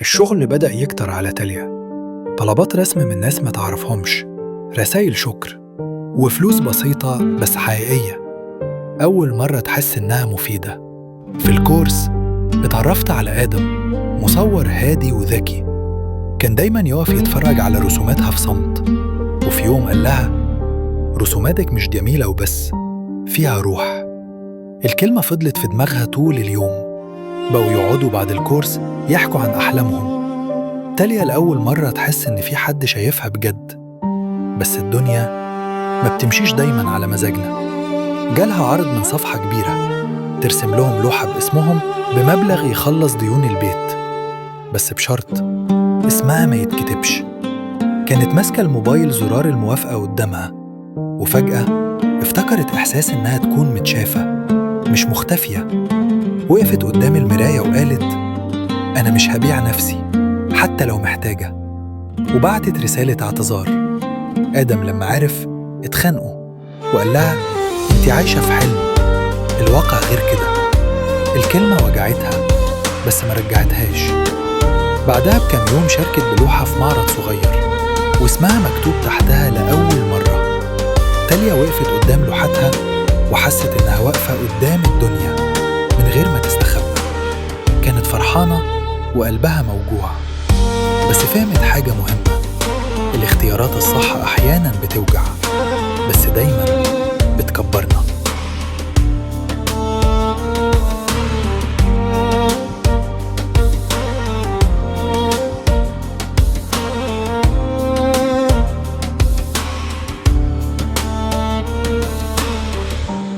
الشغل بدأ يكتر على تاليا. طلبات رسم من ناس ما تعرفهمش، رسايل شكر، وفلوس بسيطة بس حقيقية. أول مرة تحس إنها مفيدة. في الكورس اتعرفت على آدم، مصور هادي وذكي، كان دايماً يقف يتفرج على رسوماتها في صمت. وفي يوم قال لها: رسوماتك مش جميلة وبس، فيها روح. الكلمة فضلت في دماغها طول اليوم. بقوا يقعدوا بعد الكورس يحكوا عن أحلامهم. تاليا لأول مرة تحس إن في حد شايفها بجد. بس الدنيا ما بتمشيش دايماً على مزاجنا. جالها عرض من صفحة كبيرة ترسم لهم لوحة باسمهم بمبلغ يخلص ديون البيت، بس بشرط اسمها ما يتكتبش. كانت ماسكة الموبايل زرار الموافقة قدامها، وفجأة افتكرت إحساس إنها تكون متشافة مش مختفية. وقفت قدام المراية وقالت: أنا مش هبيع نفسي حتى لو محتاجة. وبعتت رسالة اعتذار. آدم لما عرف اتخانقوا وقال لها: انتي عايشة في حلم، الواقع غير كده. الكلمة وجعتها بس ما رجعتهاش. بعدها بكام يوم شاركت بلوحة في معرض صغير واسمها مكتوب تحتها لأول مرة. تاليا وقفت قدام لوحتها وحست إنها واقفة قدام الدنيا من غير ما تستخبى. كانت فرحانة وقلبها موجوع، بس فهمت حاجة مهمة: الاختيارات الصح أحياناً بتوجع، بس دايماً